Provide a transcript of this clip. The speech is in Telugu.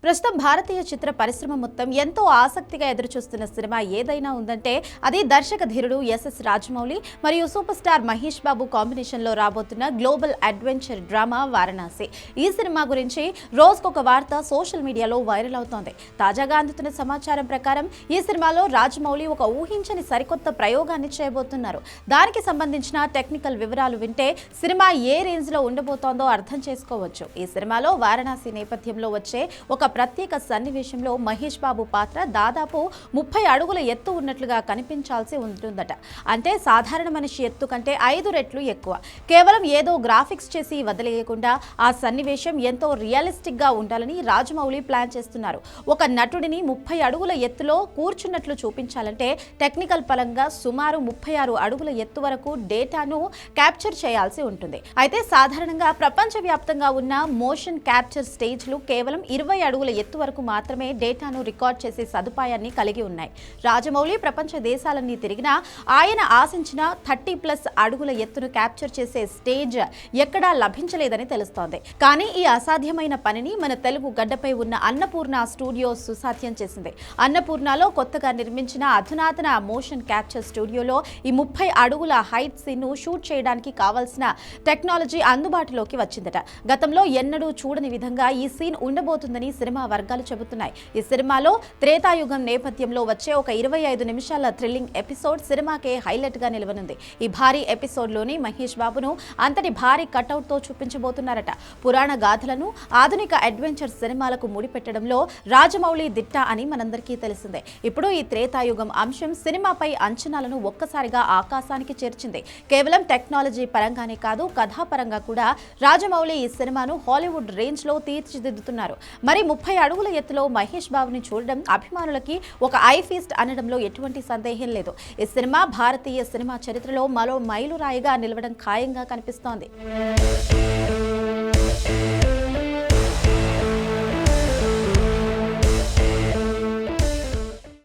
ప్రస్తుతం భారతీయ చిత్ర పరిశ్రమ మొత్తం ఎంతో ఆసక్తిగా ఎదురుచూస్తున్న సినిమా ఏదైనా ఉందంటే అది దర్శక ధీరుడు ఎస్ఎస్ రాజమౌళి మరియు సూపర్ స్టార్ మహేష్ బాబు కాంబినేషన్లో రాబోతున్న గ్లోబల్ అడ్వెంచర్ డ్రామా వారణాసి. ఈ సినిమా గురించి రోజుకొక వార్త సోషల్ మీడియాలో వైరల్ అవుతోంది. తాజాగా అందుతున్న సమాచారం ప్రకారం ఈ సినిమాలో రాజమౌళి ఒక ఊహించని సరికొత్త ప్రయోగాన్ని చేయబోతున్నారు. దానికి సంబంధించిన టెక్నికల్ వివరాలు వింటే సినిమా ఏ రేంజ్ లో ఉండబోతోందో అర్థం చేసుకోవచ్చు. ఈ సినిమాలో వారణాసి నేపథ్యంలో వచ్చే ఒక ప్రత్యేక సన్నివేశంలో మహేష్ బాబు పాత్ర దాదాపు 30 అడుగుల ఎత్తు ఉన్నట్లుగా కనిపించాల్సి ఉంటుందట. అంటే సాధారణ మనిషి ఎత్తు కంటే 5 రెట్లు ఎక్కువ. కేవలం ఏదో గ్రాఫిక్స్ చేసి వదిలేయకుండా ఆ సన్నివేశం ఎంతో రియలిస్టిక్ గా ఉండాలని రాజమౌళి ప్లాన్ చేస్తున్నారు. ఒక నటుడిని 30 అడుగుల ఎత్తులో కూర్చున్నట్లు చూపించాలంటే టెక్నికల్ పరంగా సుమారు 36 అడుగుల ఎత్తు వరకు డేటాను క్యాప్చర్ చేయాల్సి ఉంటుంది. అయితే సాధారణంగా ప్రపంచవ్యాప్తంగా ఉన్న మోషన్ క్యాప్చర్ స్టేజ్లు కేవలం 20 అడుగుల ఎత్తు వరకు మాత్రమే డేటాను రికార్డ్ చేసే సదుపాయాన్ని కలిగి ఉన్నాయి. రాజమౌళి ప్రపంచ దేశాలన్నీ తిరిగినా ఆయన ఆశించిన 30+ అడుగుల ఎత్తును క్యాప్చర్ చేసే స్టేజ్ ఎక్కడా లభించలేదని తెలుస్తోంది. కానీ ఈ అసాధ్యమైన పనిని మన తెలుగు గడ్డపై ఉన్న అన్నపూర్ణ స్టూడియోస్ సుసాధ్యం చేసింది. అన్నపూర్ణలో కొత్తగా నిర్మించిన అధునాతన మోషన్ క్యాప్చర్ స్టూడియోలో ఈ 30 అడుగుల హైట్ సీన్ ను షూట్ చేయడానికి కావాల్సిన టెక్నాలజీ అందుబాటులోకి వచ్చిందట. గతంలో ఎన్నడూ చూడని విధంగా ఈ సీన్ ఉండబోతుందని సినిమా వర్గాలు చెబుతున్నాయి. ఈ సినిమాలో త్రేతాయుగం నేపథ్యంలో వచ్చే ఒక 25 నిమిషాల థ్రిల్లింగ్ ఎపిసోడ్ సినిమాకే హైలైట్ గా నిలవనుంది. ఈ భారీ ఎపిసోడ్ లోని మహేష్ బాబును అంతటి భారీ కటౌట్ తో చూపించబోతున్నారట. పురాణ గాథలను ఆధునిక అడ్వెంచర్ సినిమాలకు ముడిపెట్టడంలో రాజమౌళి దిట్ట అని మనందరికీ తెలిసిందే. ఇప్పుడు ఈ త్రేతాయుగం అంశం సినిమాపై అంచనాలను ఒక్కసారిగా ఆకాశానికి చేర్చింది. కేవలం టెక్నాలజీ పరంగానే కాదు, కథాపరంగా కూడా రాజమౌళి ఈ సినిమాను హాలీవుడ్ రేంజ్ లో తీర్చిదిద్దుతున్నారు. మరి 30 అడుగుల ఎత్తులో మహేష్ బాబుని చూడడం అభిమానులకి ఒక ఐ ఫీస్ట్ అనడంలో ఎటువంటి సందేహం లేదు. ఈ సినిమా భారతీయ సినిమా చరిత్రలో మరో మైలురాయిగా నిలవడం ఖాయంగా కనిపిస్తోంది.